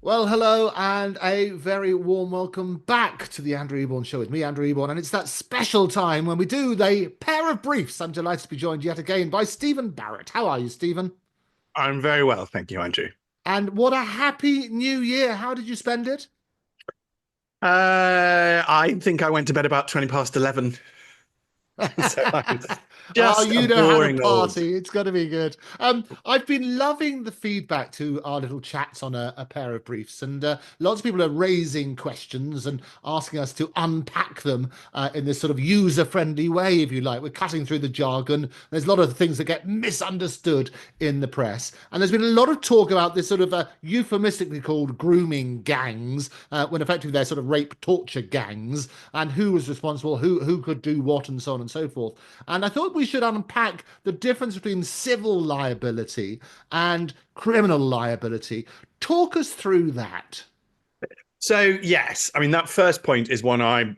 Well, hello, and a very warm welcome back to the Andrew Eborn Show with me, Andrew Eborn. And it's that special time when we do the pair of briefs. I'm delighted to be joined yet again by Stephen Barrett. How are you, Stephen? I'm very well, thank you, Andrew. And what a happy new year. How did you spend it? I think I went to bed about 20 past 11. So I'm Oh, just a you know how to boring old. party. It's got to be good. I've been loving the feedback to our little chats on a pair of briefs, and lots of people are raising questions and asking us to unpack them in this sort of user-friendly way, if you like. We're cutting through the jargon. There's a lot of things that get misunderstood in the press, and there's been a lot of talk about this sort of euphemistically called grooming gangs, when effectively they're sort of rape torture gangs, and who was responsible, who could do what, and so on and so forth. And I thought we should unpack the difference between civil liability and criminal liability. Talk us through that. So yes, I mean that first point is one I'm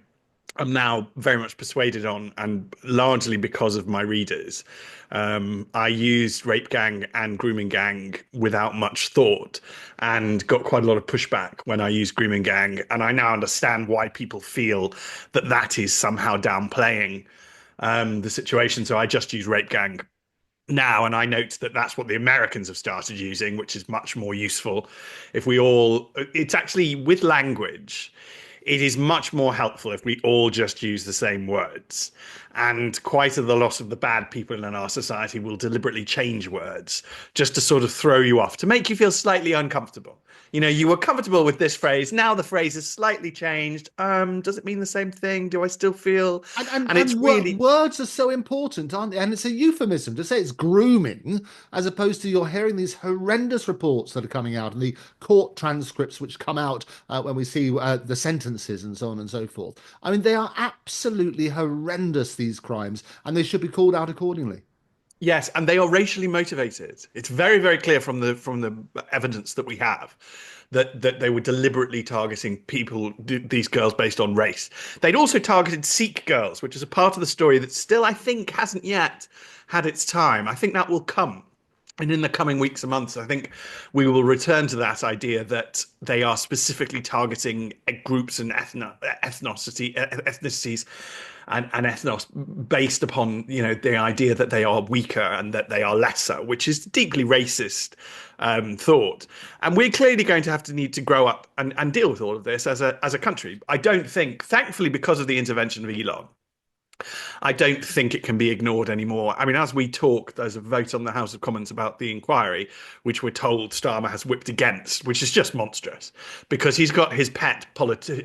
now very much persuaded on, and largely because of my readers. I used rape gang and grooming gang without much thought, and got quite a lot of pushback when I used grooming gang. And I now understand why people feel that that is somehow downplaying the situation. So I just use rape gang now, and I note that that's what the Americans have started using, which is much more useful. If we all, it's actually with language, it is much more helpful if we all just use the same words. And quite a lot of the bad people in our society will deliberately change words just to sort of throw you off, to make you feel slightly uncomfortable. You know, you were comfortable with this phrase. Now the phrase is slightly changed. Does it mean the same thing? Do I still feel? And and And it's and really, words are so important, aren't they? And it's a euphemism to say it's grooming, as opposed to you're hearing these horrendous reports that are coming out and the court transcripts which come out when we see the sentences and so on and so forth. I mean, they are absolutely horrendous, these crimes, and they should be called out accordingly. yes, and they are racially motivated. It's very, very clear from the evidence that we have that they were deliberately targeting people, these girls, based on race. They'd also targeted Sikh girls, which is a part of the story that still, I think, hasn't yet had its time. I think that will come. And in the coming weeks and months, I think we will return to that idea that they are specifically targeting groups and ethnicities and ethnos based upon, you know, the idea that they are weaker and that they are lesser, which is deeply racist thought. And we're clearly going to have to need to grow up and deal with all of this as a country. I don't think, thankfully, because of the intervention of Elon, I don't think it can be ignored anymore. I mean, as we talk, there's a vote on the House of Commons about the inquiry, which we're told Starmer has whipped against, which is just monstrous because he's got his pet political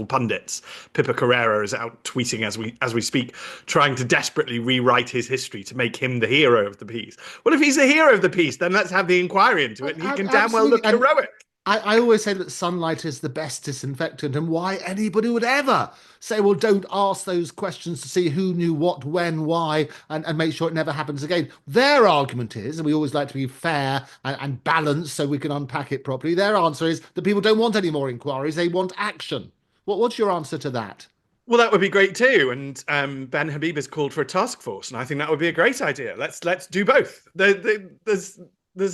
pundits. Pippa Carrera is out tweeting as we speak, trying to desperately rewrite his history to make him the hero of the piece. Well, if he's the hero of the piece, then let's have the inquiry into it, and he can damn well Absolutely. look And heroic. I always say that sunlight is the best disinfectant, and why anybody would ever say, well, don't ask those questions to see who knew what, when, why, and make sure it never happens again. Their argument is, and we always like to be fair and balanced so we can unpack it properly, their answer is that people don't want any more inquiries, they want action. What's your answer to that? Well, that would be great too. And Ben Habib has called for a task force, and I think that would be a great idea. Let's do both. There's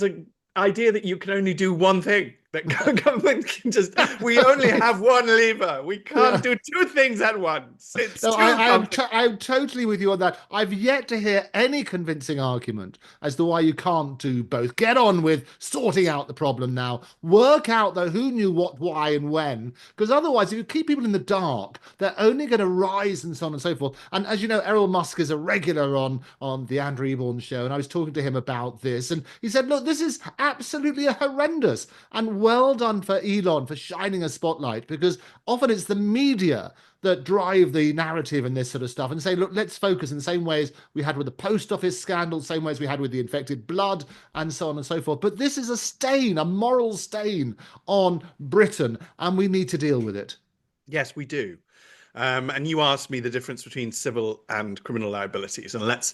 a idea that you can only do one thing. That government can just we only have one lever. We can't Yeah. do two things at once. It's No, too complicated. I'm totally with you on that. I've yet to hear any convincing argument as to why you can't do both. Get on with sorting out the problem now. Work out though who knew what, why, and when. Because otherwise, if you keep people in the dark, they're only going to rise and so on and so forth. And as you know, Errol Musk is a regular on the Andrew Eborn show, and I was talking to him about this, and he said, "Look, this is absolutely horrendous." And well done for Elon for shining a spotlight because often it's the media that drive the narrative and this sort of stuff and say, look, let's focus in the same ways we had with the post office scandal, same ways we had with the infected blood, and so on and so forth. But this is a stain, a moral stain on Britain, and we need to deal with it. Yes, we do. And you asked me the difference between civil and criminal liabilities, and let's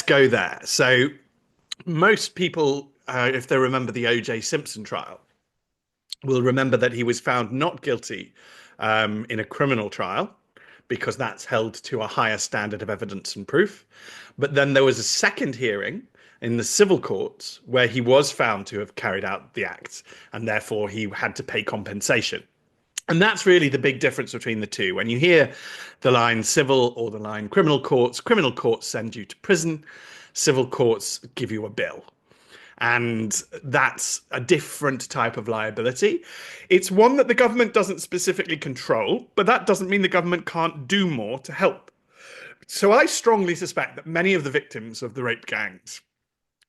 go there. So most people, if they remember the O.J. Simpson trial, will remember that he was found not guilty in a criminal trial, because that's held to a higher standard of evidence and proof. But then there was a second hearing in the civil courts where he was found to have carried out the acts, and therefore he had to pay compensation. And that's really the big difference between the two. When you hear the line civil or the line criminal courts send you to prison, civil courts give you a bill. And that's a different type of liability. It's one that the government doesn't specifically control, but that doesn't mean the government can't do more to help. So I strongly suspect that many of the victims of the rape gangs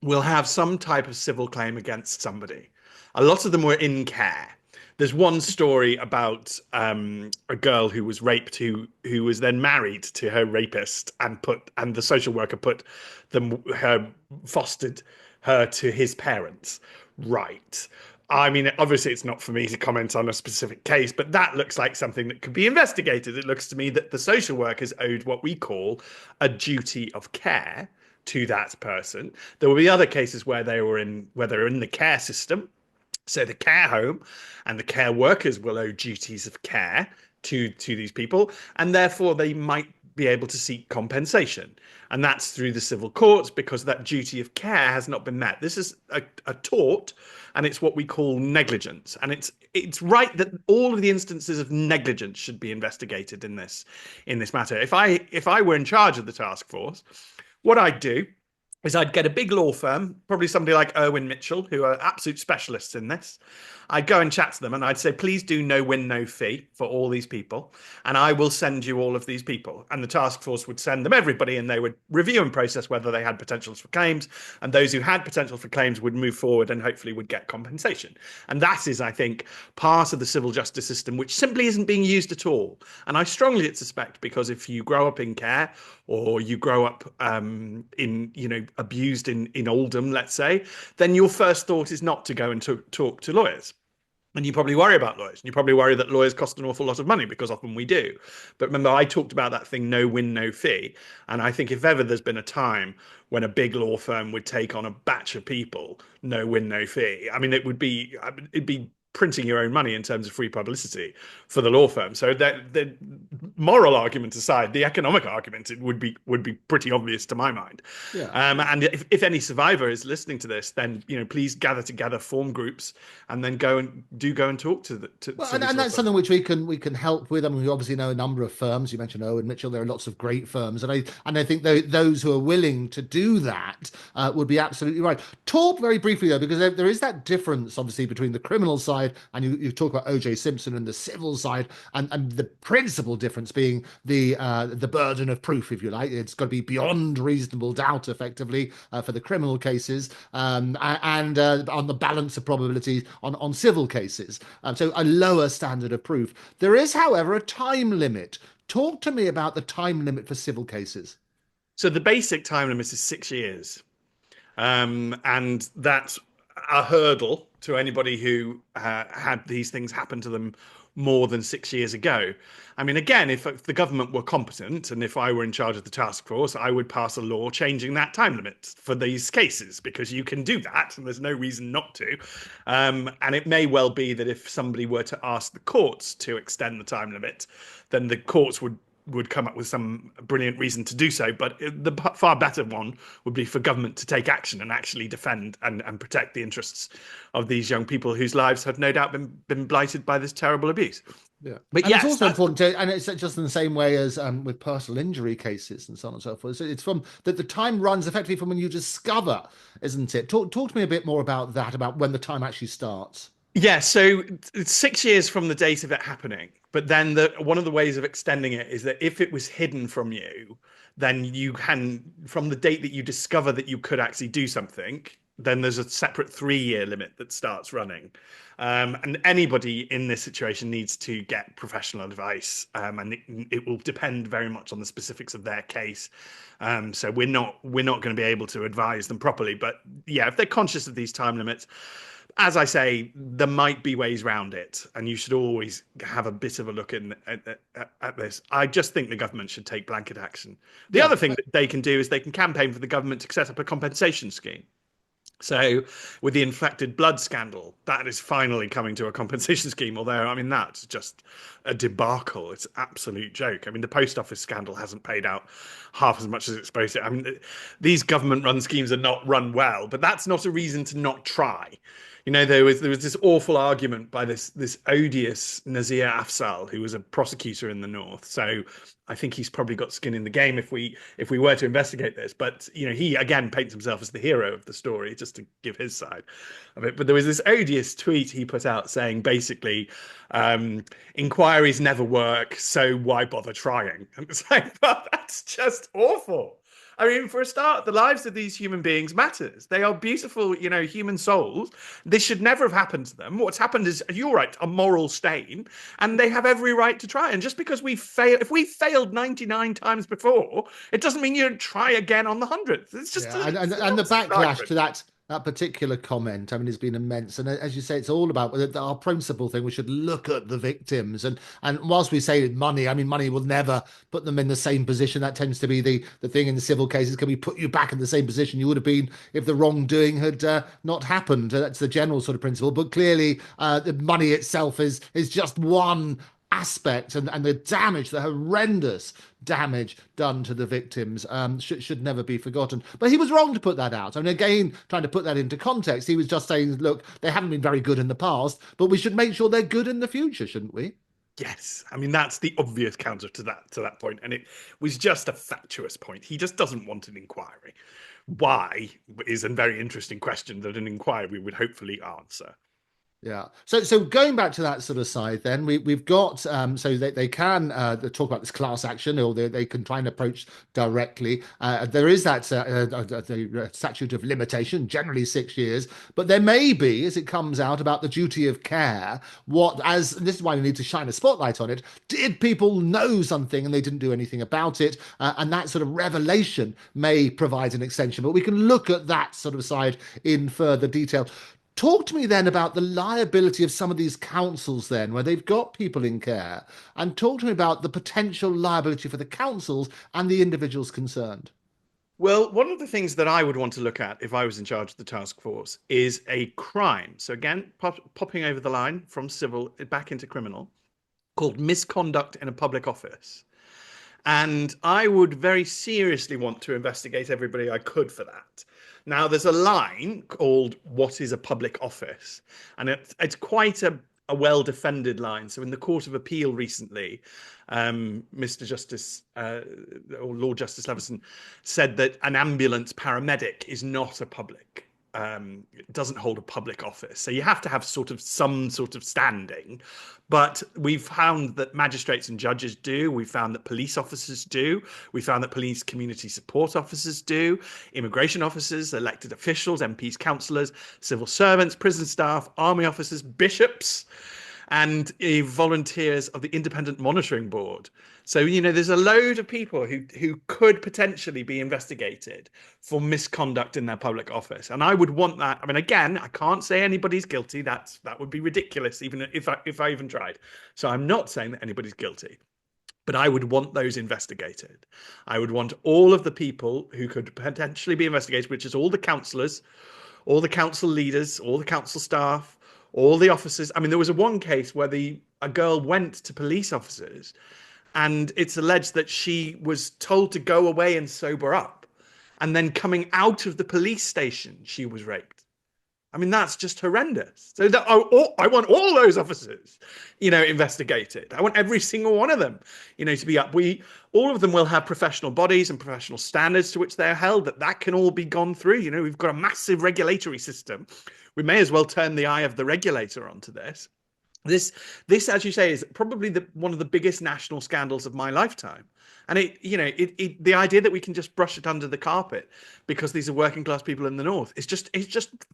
will have some type of civil claim against somebody. A lot of them were in care. There's one story about a girl who was raped, who was then married to her rapist, and the social worker put her fostered her to his parents. Right. I mean, obviously, it's not for me to comment on a specific case, but that looks like something that could be investigated. It looks to me that the social workers owed what we call a duty of care to that person. There will be other cases where they're in the care system, so the care home and the care workers will owe duties of care to these people, and therefore they might be able to seek compensation. And that's through the civil courts because that duty of care has not been met. This is a tort, and it's what we call negligence. And it's right that all of the instances of negligence should be investigated in this matter. If I were in charge of the task force, what I'd do is I'd get a big law firm, probably somebody like Irwin Mitchell, who are absolute specialists in this. I'd go and chat to them and I'd say, please do no win, no fee for all these people. And I will send you all of these people. And the task force would send them everybody and they would review and process whether they had potentials for claims. And those who had potential for claims would move forward and hopefully would get compensation. And that is, I think, part of the civil justice system, which simply isn't being used at all. And I strongly suspect because if you grow up in care or you grow up abused in Oldham, let's say, then your first thought is not to go and talk to lawyers. And you probably worry about lawyers. And you probably worry that lawyers cost an awful lot of money because often we do. But remember, I talked about that thing, no win, no fee. And I think if ever there's been a time when a big law firm would take on a batch of people, no win, no fee. I mean, it'd be printing your own money in terms of free publicity for the law firm. So that the moral argument aside, the economic argument it would be pretty obvious to my mind. Yeah. And if any survivor is listening to this, then please gather together, form groups, and then go and talk to the to. Well, to and that's something which we can help with. I mean, we obviously know a number of firms. You mentioned Owen Mitchell. There are lots of great firms, and I think those who are willing to do that would be absolutely right. Talk very briefly though, because there is that difference, obviously, between the criminal side and you talk about O.J. Simpson and the civil side, and the principal difference being the burden of proof, if you like. It's got to be beyond reasonable doubt, effectively, for the criminal cases, and on the balance of probabilities on civil cases. So a lower standard of proof. There is, however, a time limit. Talk to me about the time limit for civil cases. So the basic time limit is 6 years, and that's a hurdle to anybody who had these things happen to them more than 6 years ago. I mean, again, if the government were competent and if I were in charge of the task force, I would pass a law changing that time limit for these cases because you can do that and there's no reason not to. And it may well be that if somebody were to ask the courts to extend the time limit, then the courts would come up with some brilliant reason to do so. But the far better one would be for government to take action and actually defend and protect the interests of these young people whose lives have no doubt been blighted by this terrible abuse. Yeah, But and yes, it's also important to, and it's just in the same way as with personal injury cases and so on and so forth. So it's from that the time runs effectively from when you discover, isn't it? Talk to me a bit more about that, about when the time actually starts. yeah, so it's 6 years from the date of it happening. But then one of the ways of extending it is that if it was hidden from you, then you can, from the date that you discover that you could actually do something, then there's a separate 3 year limit that starts running. And anybody in this situation needs to get professional advice, and it will depend very much on the specifics of their case. So we're not going to be able to advise them properly. But yeah, if they're conscious of these time limits, as I say, there might be ways around it, and you should always have a bit of a look at this. I just think the government should take blanket action. The Yeah. other thing that they can do is they can campaign for the government to set up a compensation scheme. So, with the infected blood scandal, that is finally coming to a compensation scheme. Although, I mean, that's just a debacle. It's an absolute joke. I mean, the post office scandal hasn't paid out half as much as it's supposed to. I mean, these government-run schemes are not run well, but that's not a reason to not try. There was this awful argument by this odious Nazir Afzal, who was a prosecutor in the north. So I think he's probably got skin in the game if we were to investigate this. But he again paints himself as the hero of the story, just to give his side of it. But there was this odious tweet he put out saying basically, inquiries never work, so why bother trying? And it's like, well, that's just awful. I mean, for a start, the lives of these human beings matters. They are beautiful, human souls. This should never have happened to them. What's happened is, you're right, a moral stain, and they have every right to try. And just because we fail, if we failed 99 times before, it doesn't mean you don't try again on the 100th. It's just Yeah, and the backlash to that particular comment, I mean, has been immense. And as you say, it's all about our principal thing. We should look at the victims, and whilst we say money, I mean, money will never put them in the same position. That tends to be the thing in the civil cases. Can we put you back in the same position you would have been if the wrongdoing had not happened? That's the general sort of principle. But clearly, the money itself is just one aspect, and the damage, the horrendous damage done to the victims, should never be forgotten. But he was wrong to put that out. I mean, again, trying to put that into context, he was just saying, look, they haven't been very good in the past, but we should make sure they're good in the future, shouldn't we? Yes, I mean that's the obvious counter to that point, and it was just a fatuous point. He just doesn't want an inquiry. Why is a very interesting question that an inquiry would hopefully answer. Yeah. So going back to that sort of side, then we've got so they can talk about this class action, or they can try and approach directly. There is that the statute of limitation, generally 6 years, but there may be, as it comes out, about the duty of care. And this is why we need to shine a spotlight on it. Did people know something and they didn't do anything about it? And that sort of revelation may provide an extension, but we can look at that sort of side in further detail. Talk to me then about the liability of some of these councils, then, where they've got people in care, and talk to me about the potential liability for the councils and the individuals concerned. Well, one of the things that I would want to look at if I was in charge of the task force is a crime. So again, popping over the line from civil back into criminal, called misconduct in a public office. And I would very seriously want to investigate everybody I could for that. Now, there's a line called "What is a public office?" And it's quite a well-defended line. So in the Court of Appeal recently, Mr. Justice or Lord Justice Leveson said that an ambulance paramedic is not a public, it doesn't hold a public office. So you have to have some sort of standing. But we've found that magistrates and judges do. We found that police officers do. We found that police community support officers do. Immigration officers, elected officials, MPs, councillors, civil servants, prison staff, army officers, bishops, and volunteers of the Independent Monitoring Board. So, there's a load of people who could potentially be investigated for misconduct in their public office. And I would want that. I mean, again, I can't say anybody's guilty. That would be ridiculous, even if I even tried. So I'm not saying that anybody's guilty. But I would want those investigated. I would want all of the people who could potentially be investigated, which is all the councillors, all the council leaders, all the council staff, all the officers. I mean, there was one case where a girl went to police officers, and it's alleged that she was told to go away and sober up, and then coming out of the police station, she was raped. I mean, that's just horrendous. So I want all those officers, investigated. I want every single one of them, to be up. All of them will have professional bodies and professional standards to which they're held. That can all be gone through. We've got a massive regulatory system. We may as well turn the eye of the regulator onto this. This, as you say, is probably one of the biggest national scandals of my lifetime. And the idea that we can just brush it under the carpet because these are working class people in the north, it's just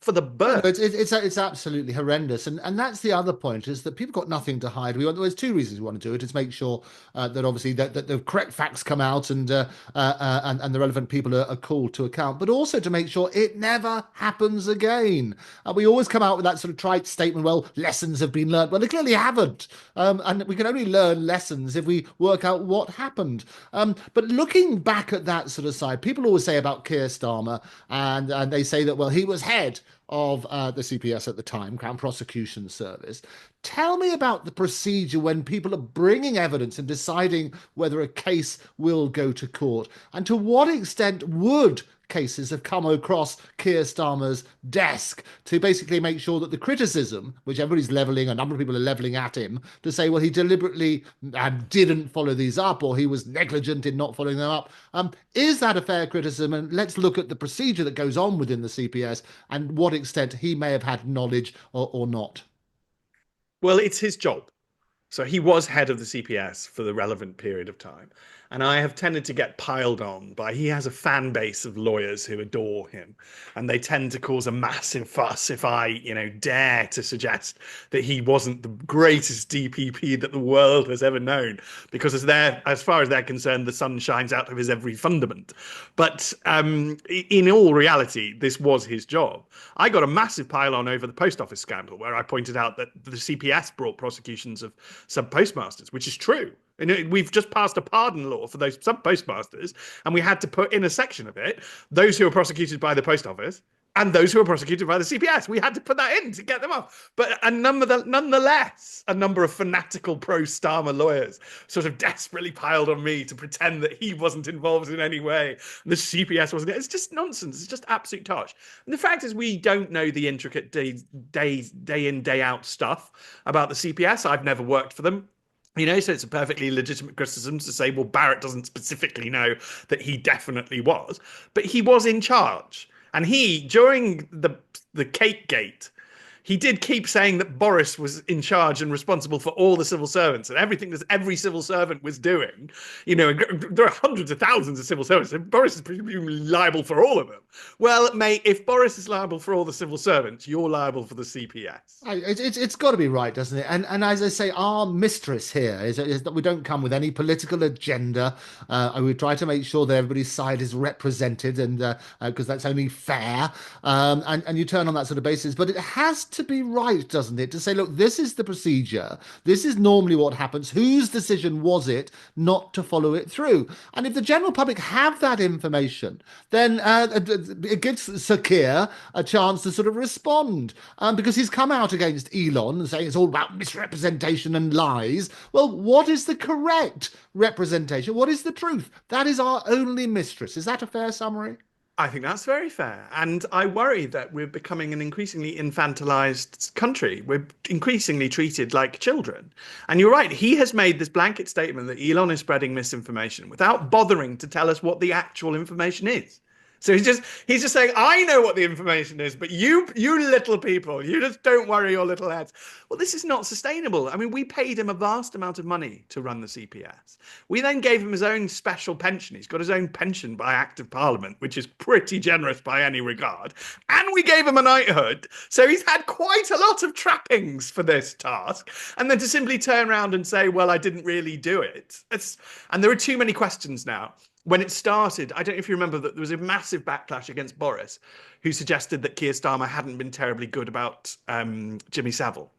for the birth. It's absolutely horrendous, and that's the other point, is that people got nothing to hide. There's two reasons we want to do it: is make sure that obviously that the correct facts come out, and the relevant people are called to account, but also to make sure it never happens again. We always come out with that sort of trite statement, well, lessons have been learned. Well, they clearly haven't, and we can only learn lessons if we work out what happened. happened. But looking back at that sort of side, people always say about Keir Starmer, and they say that, well, he was head of the CPS at the time, Crown Prosecution Service. Tell me about the procedure when people are bringing evidence and deciding whether a case will go to court, and to what extent would cases have come across Keir Starmer's desk to basically make sure that the criticism, which everybody's levelling, a number of people are levelling at him, to say, well, he deliberately didn't follow these up or he was negligent in not following them up. Is that a fair criticism? And let's look at the procedure that goes on within the CPS and what extent he may have had knowledge or not. Well, it's his job. So he was head of the CPS for the relevant period of time. And I have tended to get piled on by he has a fan base of lawyers who adore him. And they tend to cause a massive fuss if I, dare to suggest that he wasn't the greatest DPP that the world has ever known. Because as far as they're concerned, the sun shines out of his every fundament. But in all reality, this was his job. I got a massive pile on over the post office scandal, where I pointed out that the CPS brought prosecutions of sub postmasters, which is true. And we've just passed a pardon law for those sub postmasters, and we had to put in a section of it those who were prosecuted by the post office and those who were prosecuted by the CPS. We had to put that in to get them off. But nonetheless, a number of fanatical pro-Starmer lawyers sort of desperately piled on me to pretend that he wasn't involved in any way. And the CPS wasn't. It's just nonsense. It's just absolute tosh. And the fact is, we don't know the intricate day in, day out stuff about the CPS. I've never worked for them. So it's a perfectly legitimate criticism to say, well, Barrett doesn't specifically know that he definitely was, but he was in charge. And during the cake gate, he did keep saying that Boris was in charge and responsible for all the civil servants and everything that every civil servant was doing. There are hundreds of thousands of civil servants, and Boris is presumably liable for all of them. Well, mate, if Boris is liable for all the civil servants, you're liable for the CPS. It's got to be right, doesn't it? And as I say, our mistress here is that we don't come with any political agenda. We try to make sure that everybody's side is represented, and because that's only fair. And you turn on that sort of basis, but it has to be right, doesn't it? To say, look, this is the procedure. This is normally what happens. Whose decision was it not to follow it through? And if the general public have that information, then it gives Sir Keir a chance to sort of respond, because he's come out against Elon and saying it's all about misrepresentation and lies. Well, what is the correct representation? What is the truth? That is our only mistress. Is that a fair summary? I think that's very fair. And I worry that we're becoming an increasingly infantilized country. We're increasingly treated like children. And you're right, he has made this blanket statement that Elon is spreading misinformation without bothering to tell us what the actual information is. So he's just saying, I know what the information is, but you little people, you just don't worry your little heads. Well, this is not sustainable. I mean, we paid him a vast amount of money to run the CPS. We then gave him his own special pension. He's got his own pension by Act of Parliament, which is pretty generous by any regard. And we gave him a knighthood. So he's had quite a lot of trappings for this task. And then to simply turn around and say, well, I didn't really do it. And there are too many questions now. When it started, I don't know if you remember that there was a massive backlash against Boris, who suggested that Keir Starmer hadn't been terribly good about Jimmy Savile.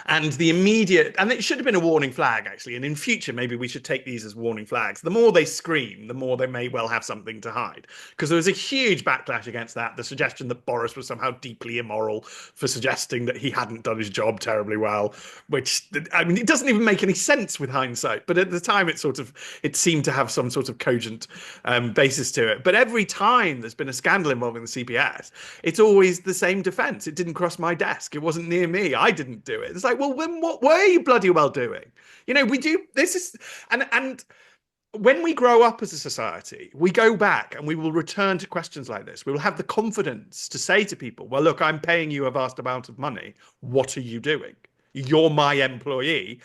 And it should have been a warning flag, actually. And in future, maybe we should take these as warning flags. The more they scream, the more they may well have something to hide. Because there was a huge backlash against that. The suggestion that Boris was somehow deeply immoral for suggesting that he hadn't done his job terribly well, which, I mean, it doesn't even make any sense with hindsight. But at the time, it seemed to have some sort of cogent basis to it. But every time there's been a scandal involving the CPS, it's always the same defense. It didn't cross my desk. It wasn't near me. I didn't do it. It's like, well, then what were you bloody well doing? We do this and when we grow up as a society, we go back and we will return to questions like this. We will have the confidence to say to people, well, look, I'm paying you a vast amount of money. What are you doing? You're my employee.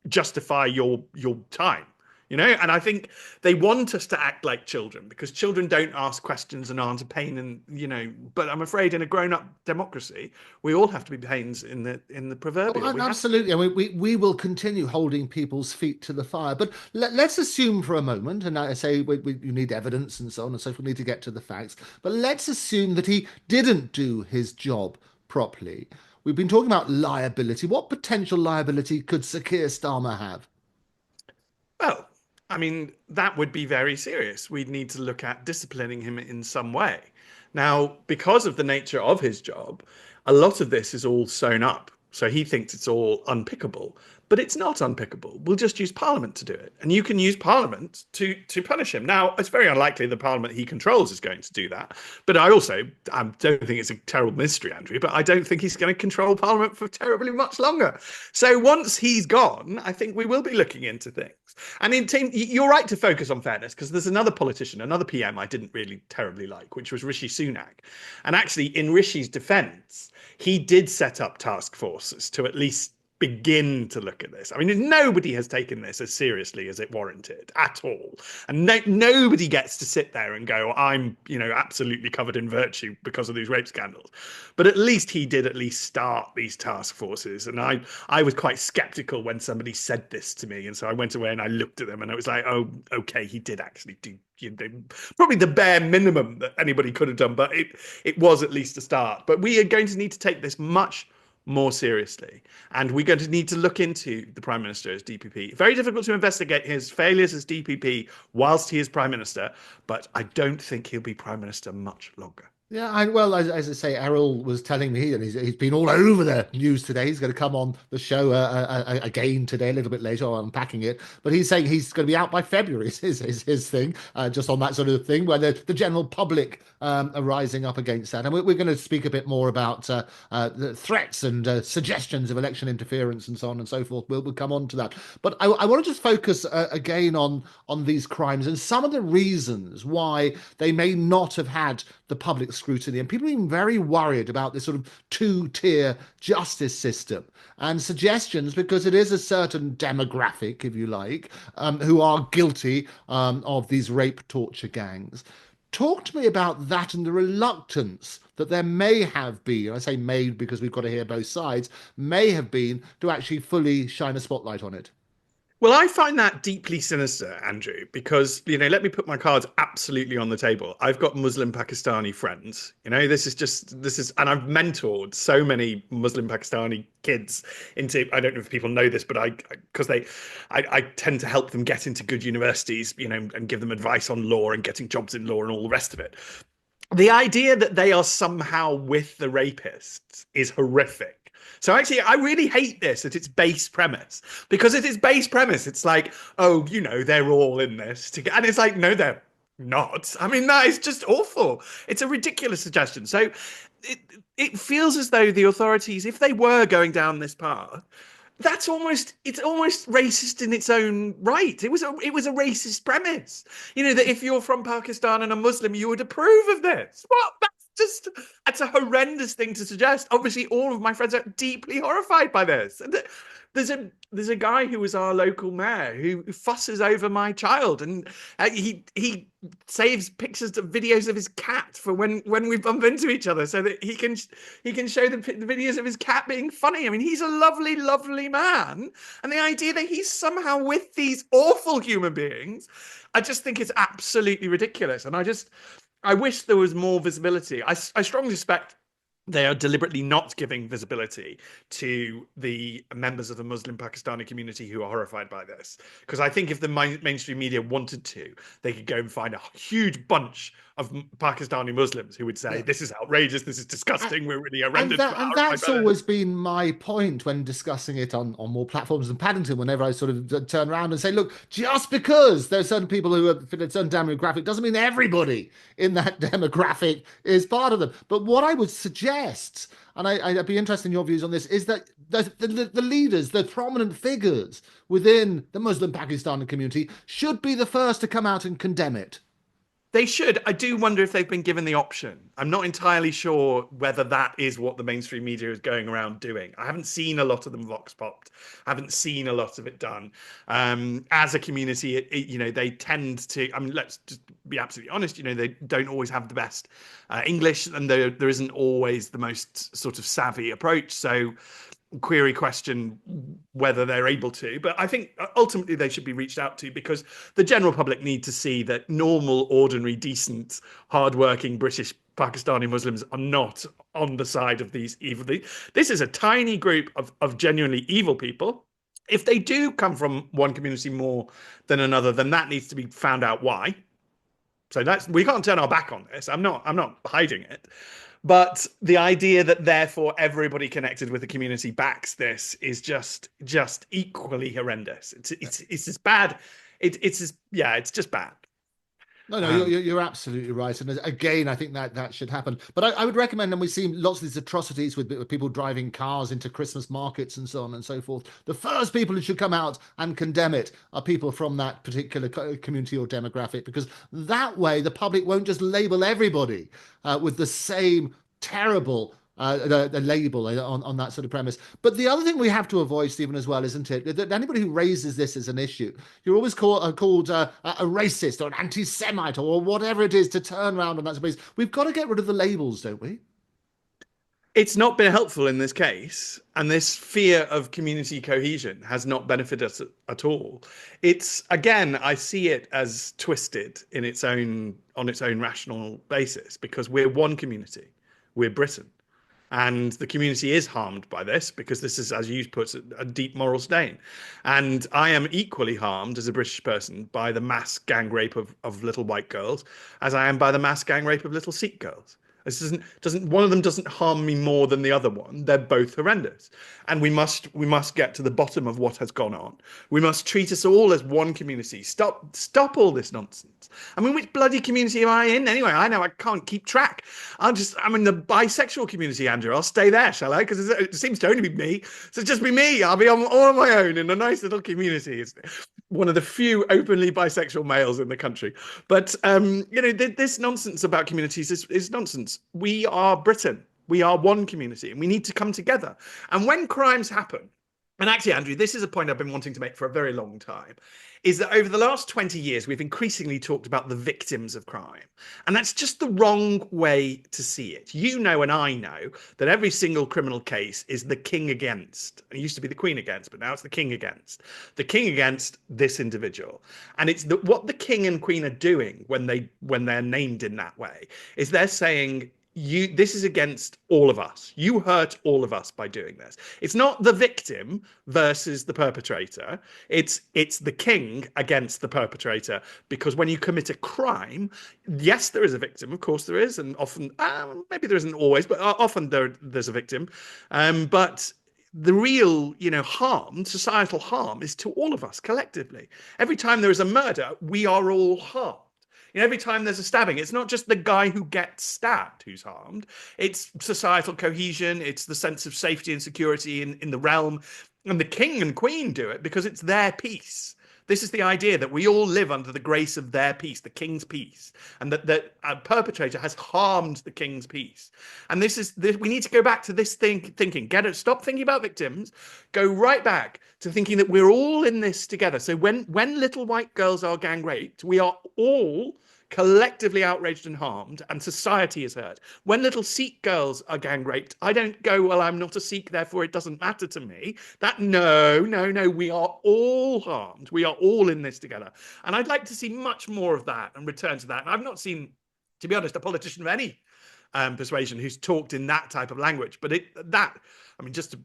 Justify your time. And I think they want us to act like children because children don't ask questions and aren't a pain. And, but I'm afraid in a grown up democracy, we all have to be pains in the proverbial. Oh, absolutely. I mean, we will continue holding people's feet to the fire. But let's assume for a moment, and I say you need evidence and so on and so forth, we need to get to the facts. But let's assume that he didn't do his job properly. We've been talking about liability. What potential liability could Sir Keir Starmer have? Well, I mean, that would be very serious. We'd need to look at disciplining him in some way. Now, because of the nature of his job, a lot of this is all sewn up. So he thinks it's all unpickable, but it's not unpickable. We'll just use Parliament to do it. And you can use Parliament to punish him. Now, it's very unlikely the Parliament he controls is going to do that. But I don't think it's a terrible mystery, Andrew, but I don't think he's going to control Parliament for terribly much longer. So once he's gone, I think we will be looking into things. And in team, you're right to focus on fairness because there's another politician, another PM I didn't really terribly like, which was Rishi Sunak. And actually, in Rishi's defense, he did set up task forces to at least begin to look at this. I mean, nobody has taken this as seriously as it warranted at all. And nobody gets to sit there and go, I'm, absolutely covered in virtue because of these rape scandals. But at least he did at least start these task forces. And I was quite skeptical when somebody said this to me. And so I went away and I looked at them and I was like, oh, okay, he did actually do probably the bare minimum that anybody could have done, but it was at least a start. But we are going to need to take this much more seriously, and we're going to need to look into the Prime Minister as DPP. Very difficult to investigate his failures as DPP whilst he is Prime Minister, but I don't think he'll be Prime Minister much longer. Yeah, well, as I say, Errol was telling me, and he's been all over the news today. He's going to come on the show again today, a little bit later, unpacking it. But he's saying he's going to be out by February. Is his thing, just on that sort of thing, where the general public are rising up against that. And we're going to speak a bit more about the threats and suggestions of election interference and so on and so forth. We'll come on to that. But I want to just focus again on these crimes and some of the reasons why they may not have had the public scrutiny, and people are even very worried about this sort of two-tier justice system and suggestions because it is a certain demographic, if you like, who are guilty of these rape torture gangs. Talk to me about that and the reluctance that there may have been, I say may because we've got to hear both sides, may have been to actually fully shine a spotlight on it. Well, I find that deeply sinister, Andrew, because, let me put my cards absolutely on the table. I've got Muslim Pakistani friends. And I've mentored so many Muslim Pakistani kids into, I don't know if people know this, but I tend to help them get into good universities, and give them advice on law and getting jobs in law and all the rest of it. The idea that they are somehow with the rapists is horrific. So actually, I really hate this at its base premise, because at its base premise, it's like, oh, they're all in this together. And it's like, no, they're not. I mean, that is just awful. It's a ridiculous suggestion. So it feels as though the authorities, if they were going down this path, it's almost racist in its own right. It was a racist premise. That if you're from Pakistan and a Muslim, you would approve of this. What? That's a horrendous thing to suggest. Obviously, all of my friends are deeply horrified by this. And there's a guy who was our local mayor who fusses over my child, and he saves pictures of videos of his cat for when we bump into each other, so that he can show the videos of his cat being funny. I mean, he's a lovely, lovely man, and the idea that he's somehow with these awful human beings, I just think it's absolutely ridiculous. And I wish there was more visibility. I strongly suspect they are deliberately not giving visibility to the members of the Muslim Pakistani community who are horrified by this. Because I think if the mainstream media wanted to, they could go and find a huge bunch of Pakistani Muslims who would say, this is outrageous, this is disgusting, we're really horrendous. And that's always been my point when discussing it on more platforms than Paddington, whenever I sort of turn around and say, look, just because there's certain people who fit a certain demographic doesn't mean everybody in that demographic is part of them. But what I would suggest, and I'd be interested in your views on this, is that the leaders, the prominent figures within the Muslim Pakistani community should be the first to come out and condemn it. They should. I do wonder if they've been given the option. I'm not entirely sure whether that is what the mainstream media is going around doing. I haven't seen a lot of them vox popped. I haven't seen a lot of it done. As a community, they tend to, I mean, let's just be absolutely honest, they don't always have the best English, and there isn't always the most sort of savvy approach. So query question whether they're able to, but I think ultimately they should be reached out to, because the general public need to see that normal, ordinary, decent, hardworking British Pakistani Muslims are not on the side of these evil. This is a tiny group of genuinely evil people If they do come from one community more than another, then that needs to be found out why. So that's we can't turn our back on this. I'm not hiding it. But the idea that therefore everybody connected with the community backs this is just equally horrendous. It's as bad. It's as yeah, it's just bad. No, no, Um, you're absolutely right. And again, I think that that should happen. But I would recommend, and we've seen lots of these atrocities with people driving cars into Christmas markets and so on and so forth. The first people who should come out and condemn it are people from that particular community or demographic, because that way the public won't just label everybody with the same terrible the label on that sort of premise. But the other thing we have to avoid, Stephen, as well, isn't it? That anybody who raises this as an issue, you're always called a racist or an anti-Semite or whatever it is to turn around on that space. We've got to get rid of the labels, don't we? it's not been helpful in this case, and this fear of community cohesion has not benefited us at all. It's again, I see it as twisted in its own on its own rational basis because we're one community, we're Britain. And the community is harmed by this because this is, as you put it, a deep moral stain. And I am equally harmed as a British person by the mass gang rape of little white girls as I am by the mass gang rape of little Sikh girls. This doesn't one of them doesn't harm me more than the other one. They're both horrendous. And we must get to the bottom of what has gone on. We must treat us all as one community. Stop all this nonsense. I mean, which bloody community am I in anyway? I know I can't keep track. I'm in the bisexual community, Andrew. I'll stay there, shall I? Because it seems to only be me. So just be me. I'll be all on my own in a nice little community. It's one of the few openly bisexual males in the country. But this nonsense about communities is nonsense. We are Britain. We are one community, and we need to come together. And when crimes happen, and actually, Andrew, this is a point I've been wanting to make for a very long time, is that over the last 20 years, we've increasingly talked about the victims of crime. And that's just the wrong way to see it. You know, and I know that every single criminal case is the king against. It used to be the queen against, but now it's the king against. The king against this individual. And it's what the king and queen are doing when they're named in that way is they're saying, this is against all of us. You hurt all of us by doing this. It's not the victim versus the perpetrator. It's the king against the perpetrator, because when you commit a crime, yes, there is a victim, of course there is, and often maybe there isn't always, but often there's a victim. But the real, harm, societal harm, is to all of us collectively. Every time there is a murder, we are all harmed. Every time there's a stabbing, it's not just the guy who gets stabbed who's harmed. It's societal cohesion. It's the sense of safety and security in the realm. And the king and queen do it because it's their peace. This is the idea that we all live under the grace of their peace, the king's peace, and that a perpetrator has harmed the king's peace. And we need to go back to this thinking. Stop thinking about victims. Go right back to thinking that we're all in this together. So when little white girls are gang raped, we are all collectively outraged and harmed, and society is hurt. When little Sikh girls are gang raped, I don't go, well, I'm not a Sikh, therefore it doesn't matter to me. No, no, no. We are all harmed. We are all in this together. And I'd like to see much more of that and return to that. And I've not seen, to be honest, a politician of any persuasion who's talked in that type of language. But just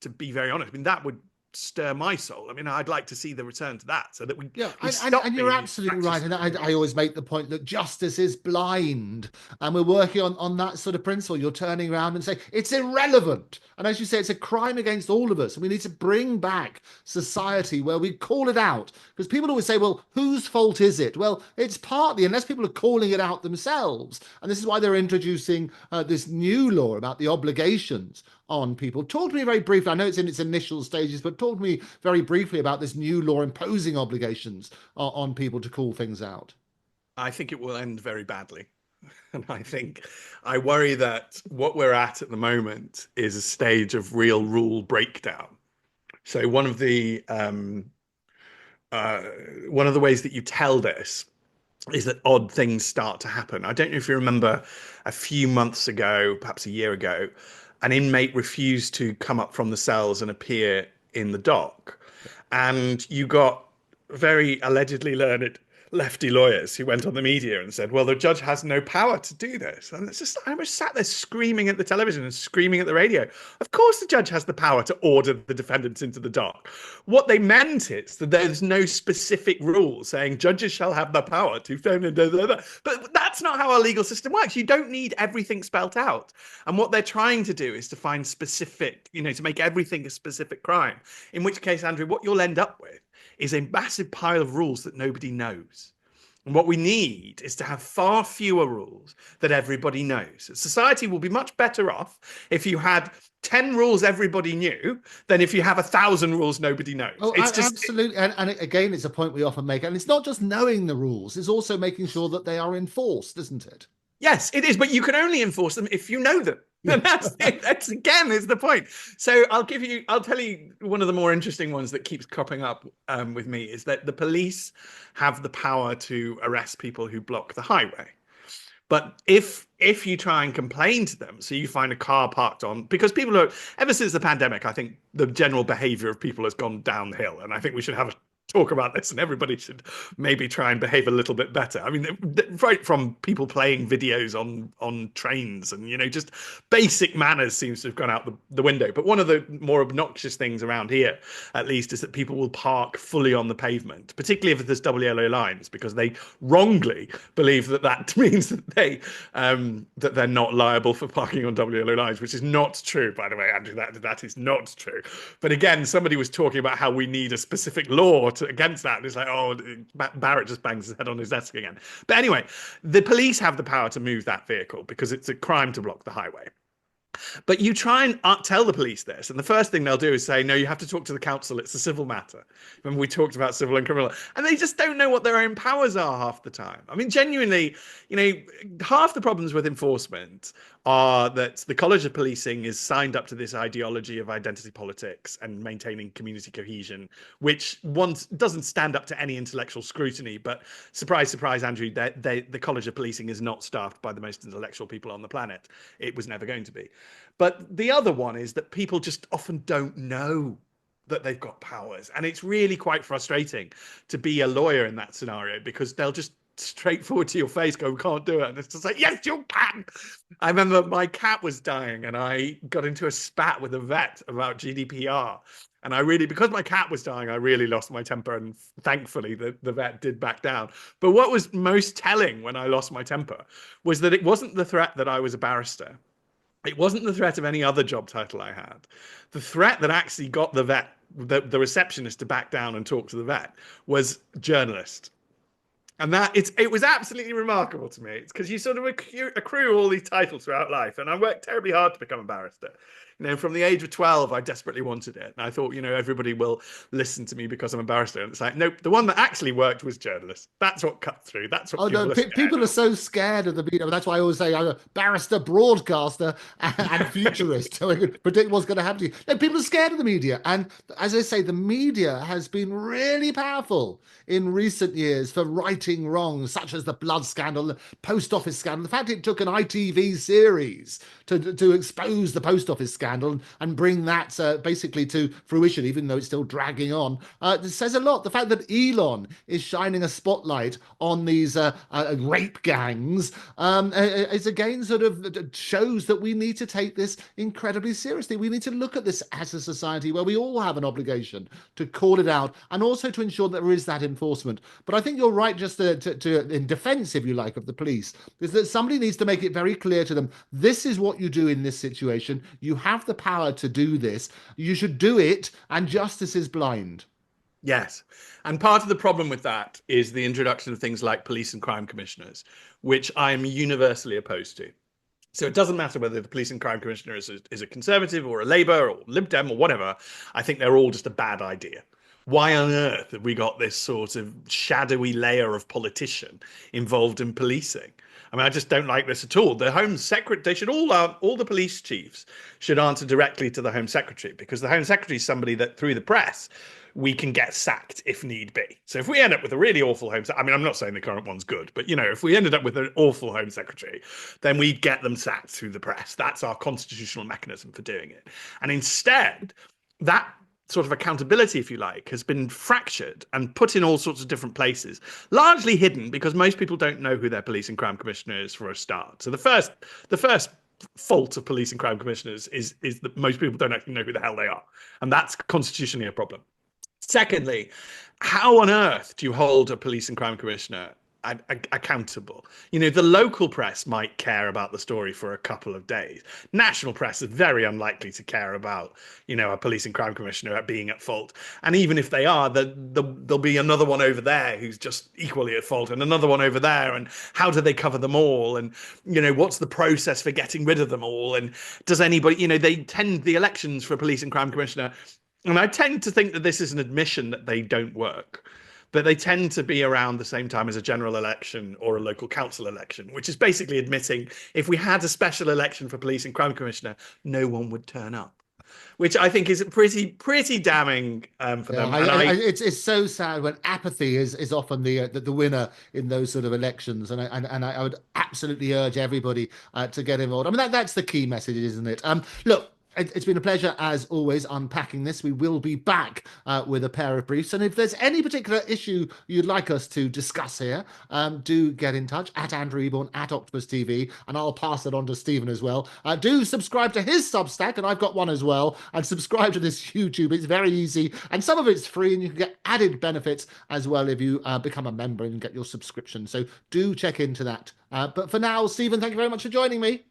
to be very honest, that would stir my soul. I'd like to see the return to that, so that Yeah, we stop and you're being absolutely right. practiced. And I always make the point that justice is blind. And we're working on that sort of principle. You're turning around and saying it's irrelevant. And as you say, it's a crime against all of us. And we need to bring back society where we call it out. Because people always say, well, whose fault is it? Well, it's partly, unless people are calling it out themselves. And this is why they're introducing this new law about the obligations on people. Talk to me very briefly. I know it's in its initial stages, but talk to me very briefly about this new law imposing obligations on people to call things out. I think it will end very badly. And I worry that what we're at the moment is a stage of real rule breakdown. So uh, one of the ways that you tell this is that odd things start to happen. I don't know if you remember a few months ago, perhaps a year ago, an inmate refused to come up from the cells and appear in the dock. And you got very allegedly learned lefty lawyers who went on the media and said, well, the judge has no power to do this. And it's just, I was sat there screaming at the television and screaming at the radio. Of course, the judge has the power to order the defendants into the dock. What they meant is that there's no specific rule saying judges shall have the power to. But that's not how our legal system works. You don't need everything spelt out. And what they're trying to do is to find specific, to make everything a specific crime. In which case, Andrew, what you'll end up with is a massive pile of rules that nobody knows. And what we need is to have far fewer rules that everybody knows. Society will be much better off if you had 10 rules everybody knew than if you have 1,000 rules nobody knows. Oh, It's just absolutely. And again, it's a point we often make. And it's not just knowing the rules, it's also making sure that they are enforced, isn't it? Yes, it is, but you can only enforce them if you know them. Yeah. And that's again is the point. So I'll tell you one of the more interesting ones that keeps cropping up with me is that the police have the power to arrest people who block the highway. But if you try and complain to them, so you find a car parked on, because people are, ever since the pandemic, I think the general behavior of people has gone downhill. And I think we should have a talk about this and everybody should maybe try and behave a little bit better. I mean, right from people playing videos on trains and, just basic manners seems to have gone out the window. But one of the more obnoxious things around here, at least, is that people will park fully on the pavement, particularly if there's double yellow lines, because they wrongly believe that means that that they're not liable for parking on double yellow lines, which is not true, by the way, Andrew. That is not true. But again, somebody was talking about how we need a specific law against that. And it's like, oh, Barrett just bangs his head on his desk again. But anyway, the police have the power to move that vehicle because it's a crime to block the highway. But you try and tell the police this, and the first thing they'll do is say, no, you have to talk to the council. It's a civil matter. Remember, we talked about civil and criminal, and they just don't know what their own powers are half the time. I mean, genuinely, half the problems with enforcement are that the College of Policing is signed up to this ideology of identity politics and maintaining community cohesion, which doesn't stand up to any intellectual scrutiny. But surprise, surprise, Andrew, the College of Policing is not staffed by the most intellectual people on the planet. It was never going to be. But the other one is that people just often don't know that they've got powers. And it's really quite frustrating to be a lawyer in that scenario because they'll just straightforward to your face go, we can't do it. And it's just like, yes, you can. I remember my cat was dying and I got into a spat with a vet about GDPR. And because my cat was dying, I really lost my temper. And thankfully, the vet did back down. But what was most telling when I lost my temper was that it wasn't the threat that I was a barrister. It wasn't the threat of any other job title I had. The threat that actually got the vet, the receptionist, to back down and talk to the vet was journalist. And it was absolutely remarkable to me. It's because you sort of accrue all these titles throughout life. And I worked terribly hard to become a barrister. From the age of 12, I desperately wanted it. And I thought, everybody will listen to me because I'm a barrister. And it's like, nope, the one that actually worked was journalist. That's what cut through. That's what People are so scared of the media. That's why I always say I'm a barrister, broadcaster, and futurist. So I can predict what's going to happen to you. No, people are scared of the media. And as I say, the media has been really powerful in recent years for righting wrongs, such as the blood scandal, the post office scandal. The fact it took an ITV series to expose the post office scandal and bring that basically to fruition, even though it's still dragging on, it says a lot. The fact that Elon is shining a spotlight on these rape gangs is again sort of shows that we need to take this incredibly seriously. We need to look at this as a society where we all have an obligation to call it out and also to ensure that there is that enforcement. But I think you're right, just to in defense, if you like, of the police, is that somebody needs to make it very clear to them, this is what you do in this situation. You have the power to do this. You should do it, and justice is blind. Yes. And part of the problem with that is the introduction of things like police and crime commissioners, which I am universally opposed to. So it doesn't matter whether the police and crime commissioner is a Conservative or a Labour or Lib Dem or whatever. I think they're all just a bad idea. Why on earth have we got this sort of shadowy layer of politician involved in policing? I mean, I just don't like this at all. The Home Secretary, they should all the police chiefs should answer directly to the Home Secretary, because the Home Secretary is somebody that through the press we can get sacked if need be. So if we end up with a really awful Home Secretary, I mean, I'm not saying the current one's good, but if we ended up with an awful Home Secretary, then we'd get them sacked through the press. That's our constitutional mechanism for doing it. And instead, that sort of accountability, if you like, has been fractured and put in all sorts of different places, largely hidden because most people don't know who their police and crime commissioner is for a start. So the first fault of police and crime commissioners is that most people don't actually know who the hell they are, and that's constitutionally a problem. Secondly, how on earth do you hold a police and crime commissioner accountable? You know, the local press might care about the story for a couple of days. National press is very unlikely to care about, a police and crime commissioner being at fault. And even if they are, there'll be another one over there who's just equally at fault, and another one over there. And how do they cover them all? And, what's the process for getting rid of them all? And does anybody, they tend the elections for police and crime commissioner, and I tend to think that this is an admission that they don't work, but they tend to be around the same time as a general election or a local council election, which is basically admitting if we had a special election for police and crime commissioner, no one would turn up, which I think is pretty damning for Yeah, them. And I it's so sad when apathy is often the winner in those sort of elections, and I would absolutely urge everybody to get involved. I mean that's the key message, isn't it? Look. It's been a pleasure, as always, unpacking this. We will be back with a pair of briefs. And if there's any particular issue you'd like us to discuss here, do get in touch at Andrew Eborn, at Octopus TV, and I'll pass it on to Stephen as well. Do subscribe to his Substack, and I've got one as well, and subscribe to this YouTube. It's very easy, and some of it's free, and you can get added benefits as well if you become a member and get your subscription. So do check into that. But for now, Stephen, thank you very much for joining me.